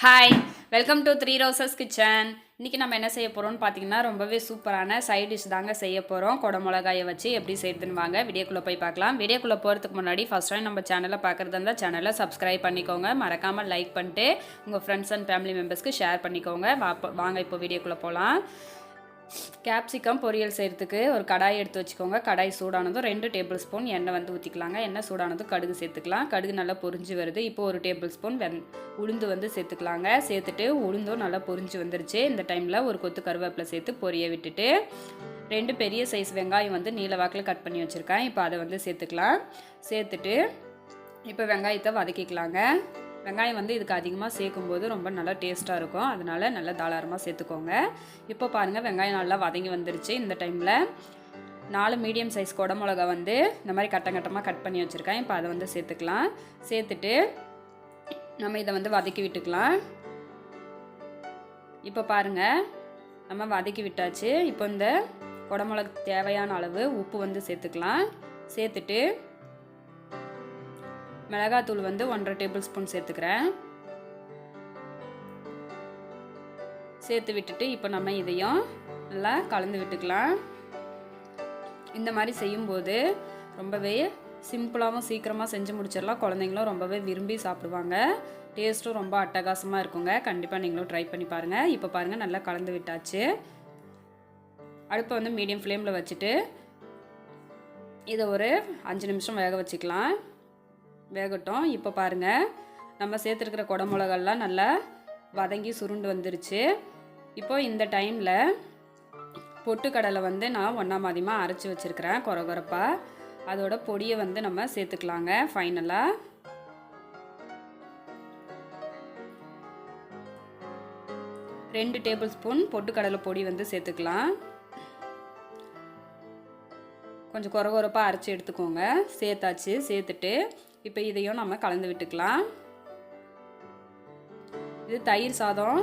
Hi, welcome to three roses kitchen. இன்றைக்கி நம்ம என்ன செய்ய போகிறோம்னு பார்த்தீங்கன்னா ரொம்பவே சூப்பரான சைட் டிஷ் தாங்க செய்ய போகிறோம். குடை மிளகாயை வச்சு எப்படி செய்யுதுன்னு வாங்க வீடியோக்குள்ளே போய் பார்க்கலாம். வீடியோக்குள்ளே போகிறதுக்கு முன்னாடி ஃபஸ்ட் டைம் நம்ம சேனலை பார்க்குறதா இருந்தால் சேனலை சப்ஸ்கிரைப் பண்ணிக்கோங்க. மறக்காமல் லைக் பண்ணிட்டு உங்கள் ஃப்ரெண்ட்ஸ் அண்ட் ஃபேமிலி மெம்பர்ஸ்க்கு ஷேர் பண்ணிக்கோங்க. வாங்க இப்போ வீடியோக்குள்ளே போகலாம். கேப்சிகம் பொரியல் செய்கிறதுக்கு ஒரு கடாய் எடுத்து வச்சுக்கோங்க. கடாய் சூடானதும் 2 டேபிள் ஸ்பூன் எண்ணெய் வந்து ஊற்றிக்கலாங்க. எண்ணெய் சூடானதும் கடுகு சேர்த்துக்கலாம். கடுகு நல்லா பொரிஞ்சு வருது. இப்போ 1 டேபிள் ஸ்பூன் உளுந்து வந்து சேர்த்துக்கலாங்க. சேர்த்துட்டு உளுந்தும் நல்லா பொரிஞ்சு வந்துருச்சு. இந்த டைமில் ஒரு கொத்து கருவேப்பிலை சேர்த்து பொரிய விட்டுட்டு 2 பெரிய சைஸ் வெங்காயம் வந்து நீல வாக்கில் கட் பண்ணி வச்சுருக்கேன். இப்போ அதை வந்து சேர்த்துக்கலாம். சேர்த்துட்டு இப்போ வெங்காயத்தை வதக்கிக்கலாங்க. வெங்காயம் வந்து இதுக்கு அதிகமாக சேர்க்கும்போது ரொம்ப நல்லா டேஸ்ட்டாக இருக்கும். அதனால நல்லா தாராளமாக சேர்த்துக்கோங்க. இப்போ பாருங்கள் வெங்காயம் நல்லா வதங்கி வந்துருச்சு. இந்த டைமில் 4 மீடியம் சைஸ் குடை மிளகா வந்து இந்த மாதிரி கட்டமாக கட் பண்ணி வச்சுருக்கேன். இப்போ அதை வந்து சேர்த்துக்கலாம். சேர்த்துட்டு நம்ம இதை வந்து வதக்கி விட்டுக்கலாம். இப்போ பாருங்கள் நம்ம வதக்கி விட்டாச்சு. இப்போ இந்த குடை மிளகு தேவையான அளவு உப்பு வந்து சேர்த்துக்கலாம். சேர்த்துட்டு மிளகாத்தூள் வந்து 1.5 டேபிள் ஸ்பூன் சேர்த்துக்கிறேன். சேர்த்து விட்டுட்டு இப்போ நம்ம இதையும் நல்லா கலந்து விட்டுக்கலாம். இந்த மாதிரி செய்யும்போது ரொம்பவே சிம்பிளாகவும் சீக்கிரமாக செஞ்சு முடிச்சிடலாம். குழந்தைங்களும் ரொம்பவே விரும்பி சாப்பிடுவாங்க. டேஸ்ட்டும் ரொம்ப அட்டகாசமாக இருக்குங்க. கண்டிப்பாக நீங்களும் ட்ரை பண்ணி பாருங்கள். இப்போ பாருங்கள் நல்லா கலந்து விட்டாச்சு. அடுப்பை வந்து மீடியம் ஃப்ளேமில் வச்சுட்டு இதை ஒரு 5 நிமிஷம் வேக வச்சுக்கலாம். வேகட்டும். இப்போ பாருங்கள் நம்ம சேர்த்துருக்கிற குடை மிளகாலாம் நல்லா வதங்கி சுருண்டு வந்துருச்சு. இப்போ இந்த டைமில் பொட்டுக்கடலை வந்து நான் ஒன்றா மாதிரிமாக அரைச்சி வச்சுருக்கிறேன் கொரகொரப்பாக. அதோட பொடியை வந்து நம்ம சேர்த்துக்கலாங்க. ஃபைனலாக 2 டேபிள் ஸ்பூன் பொட்டுக்கடலை பொடி வந்து சேர்த்துக்கலாம். கொஞ்சம் கொரகொரப்பாக அரைச்சி எடுத்துக்கோங்க. சேர்த்தாச்சு. சேர்த்துட்டு இப்போ இதையும் நம்ம கலந்து விட்டுக்கலாம். இது தயிர் சாதம்,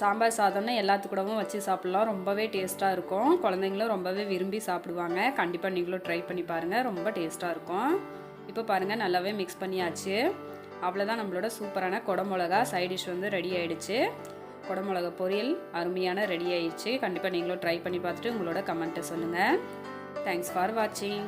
சாம்பார் சாதம்னு எல்லாத்துக்கூடவும் வச்சு சாப்பிட்லாம். ரொம்பவே டேஸ்ட்டாக இருக்கும். குழந்தைங்களும் ரொம்பவே விரும்பி சாப்பிடுவாங்க. கண்டிப்பாக நீங்களும் ட்ரை பண்ணி பாருங்கள். ரொம்ப டேஸ்ட்டாக இருக்கும். இப்போ பாருங்கள் நல்லாவே மிக்ஸ் பண்ணியாச்சு. அவ்வளோதான், நம்மளோட சூப்பரான குடை மிளகா சைட் டிஷ் வந்து ரெடி ஆகிடுச்சு. குடை மிளகா பொரியல் அருமையான ரெடி ஆயிடுச்சு. கண்டிப்பாக நீங்களும் ட்ரை பண்ணி பார்த்துட்டு உங்களோட கமெண்ட்டை சொல்லுங்கள். தேங்க்ஸ் ஃபார் வாட்சிங்.